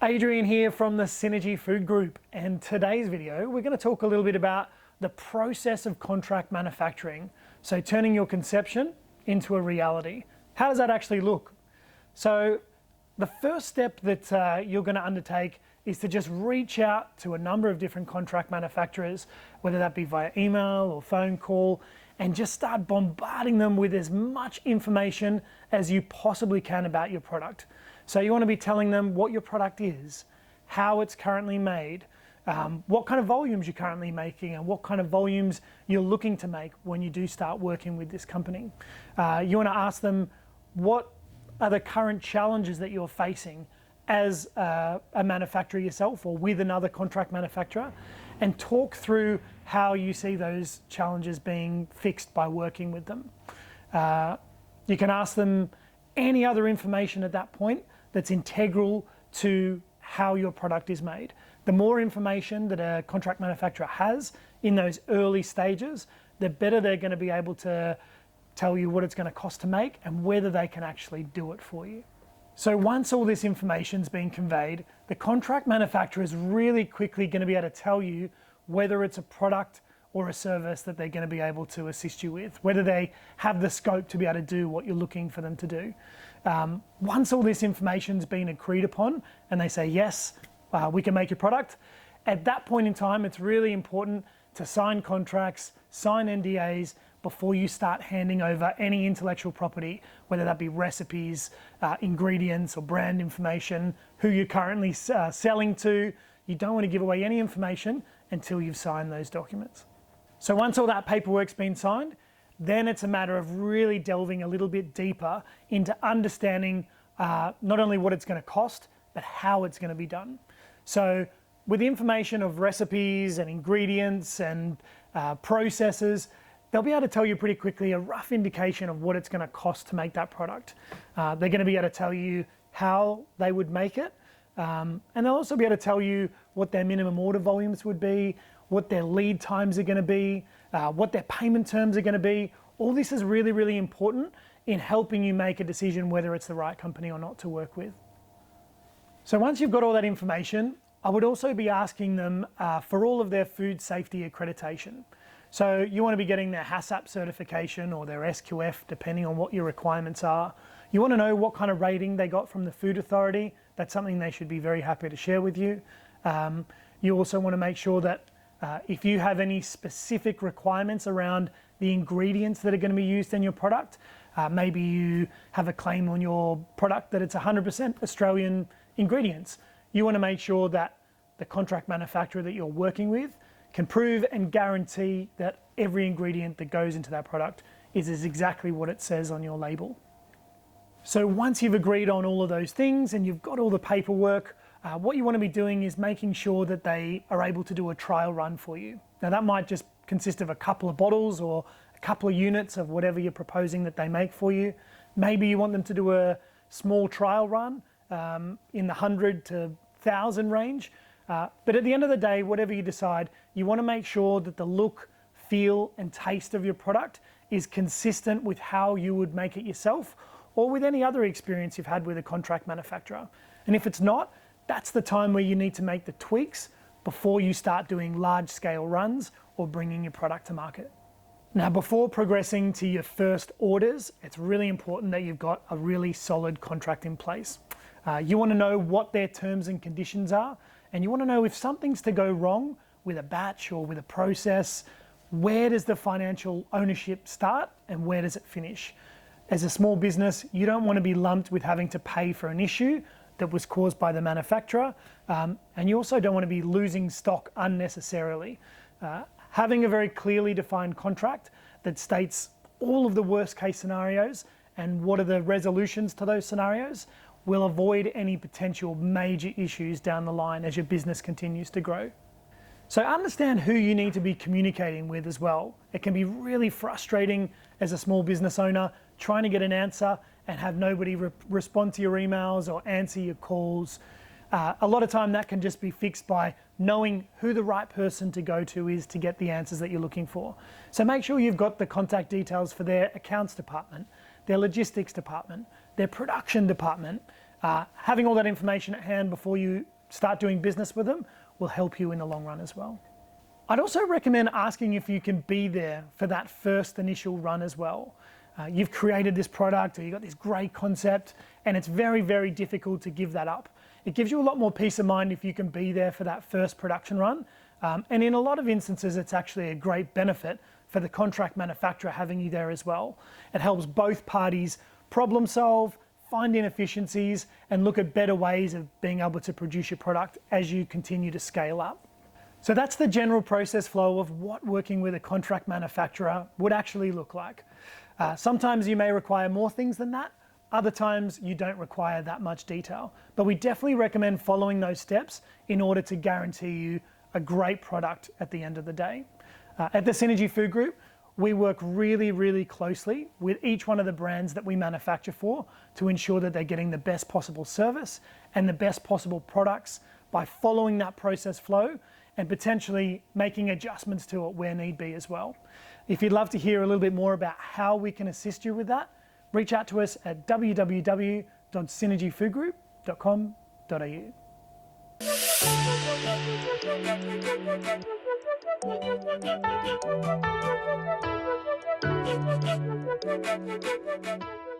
Adrian here from the Synergy Food Group, and today's video we're going to talk a little bit about the process of contract manufacturing. So turning your conception into a reality. How does that actually look? So the first step that you're going to undertake is to just reach out to a number of different contract manufacturers, whether that be via email or phone call, and just start bombarding them with as much information as you possibly can about your product. So you want to be telling them what your product is, how it's currently made, what kind of volumes you're currently making, and what kind of volumes you're looking to make when you do start working with this company. You want to ask them what are the current challenges that you're facing as a manufacturer yourself or with another contract manufacturer, and talk through how you see those challenges being fixed by working with them. You can ask them any other information at that point that's integral to how your product is made. The more information that a contract manufacturer has in those early stages, the better they're going to be able to tell you what it's going to cost to make and whether they can actually do it for you. So once all this information's been conveyed, the contract manufacturer is really quickly going to be able to tell you whether it's a product or a service that they're going to be able to assist you with, whether they have the scope to be able to do what you're looking for them to do. Once all this information's been agreed upon and they say, yes, we can make your product, at that point in time, it's really important to sign contracts, sign NDAs before you start handing over any intellectual property, whether that be recipes, ingredients, or brand information, who you're currently selling to. You don't want to give away any information until you've signed those documents. So once all that paperwork's been signed, then it's a matter of really delving a little bit deeper into understanding not only what it's going to cost, but how it's going to be done. So with the information of recipes and ingredients and processes, they'll be able to tell you pretty quickly a rough indication of what it's going to cost to make that product. They're going to be able to tell you how they would make it, and they'll also be able to tell you what their minimum order volumes would be, what their lead times are going to be, what their payment terms are going to be. All this is really, really important in helping you make a decision whether it's the right company or not to work with. So once you've got all that information, I would also be asking them for all of their food safety accreditation. So you want to be getting their HACCP certification or their SQF, depending on what your requirements are. You want to know what kind of rating they got from the Food Authority. That's something they should be very happy to share with you. You also want to make sure that if you have any specific requirements around the ingredients that are going to be used in your product, maybe you have a claim on your product that it's 100% Australian ingredients. You want to make sure that the contract manufacturer that you're working with can prove and guarantee that every ingredient that goes into that product is exactly what it says on your label. So once you've agreed on all of those things and you've got all the paperwork, what you want to be doing is making sure that they are able to do a trial run for you. Now that might just consist of a couple of bottles or a couple of units of whatever you're proposing that they make for you. Maybe you want them to do a small trial run in the 100 to 1,000 range. But at the end of the day, whatever you decide, you want to make sure that the look, feel, and taste of your product is consistent with how you would make it yourself or with any other experience you've had with a contract manufacturer. And if it's not, that's the time where you need to make the tweaks before you start doing large-scale runs or bringing your product to market. Now, before progressing to your first orders, it's really important that you've got a really solid contract in place. You want to know what their terms and conditions are, and you want to know if something's to go wrong with a batch or with a process, where does the financial ownership start and where does it finish? As a small business, you don't want to be lumped with having to pay for an issue that was caused by the manufacturer, and you also don't want to be losing stock unnecessarily. Having a very clearly defined contract that states all of the worst case scenarios and what are the resolutions to those scenarios will avoid any potential major issues down the line as your business continues to grow. So understand who you need to be communicating with as well. It can be really frustrating as a small business owner trying to get an answer and have nobody respond to your emails or answer your calls. A lot of time that can just be fixed by knowing who the right person to go to is to get the answers that you're looking for. So make sure you've got the contact details for their accounts department, their logistics department, their production department, Having all that information at hand before you start doing business with them will help you in the long run as well. I'd also recommend asking if you can be there for that first initial run as well. You've created this product, or you've got this great concept, and it's very, very difficult to give that up. It gives you a lot more peace of mind if you can be there for that first production run. And in a lot of instances, it's actually a great benefit for the contract manufacturer having you there as well. It helps both parties problem solve, find inefficiencies, and look at better ways of being able to produce your product as you continue to scale up. So that's the general process flow of what working with a contract manufacturer would actually look like. Sometimes you may require more things than that. Other times you don't require that much detail. But we definitely recommend following those steps in order to guarantee you a great product at the end of the day. At the Synergy Food Group, we work really, really closely with each one of the brands that we manufacture for to ensure that they're getting the best possible service and the best possible products by following that process flow and potentially making adjustments to it where need be as well. If you'd love to hear a little bit more about how we can assist you with that, reach out to us at www.synergyfoodgroup.com.au.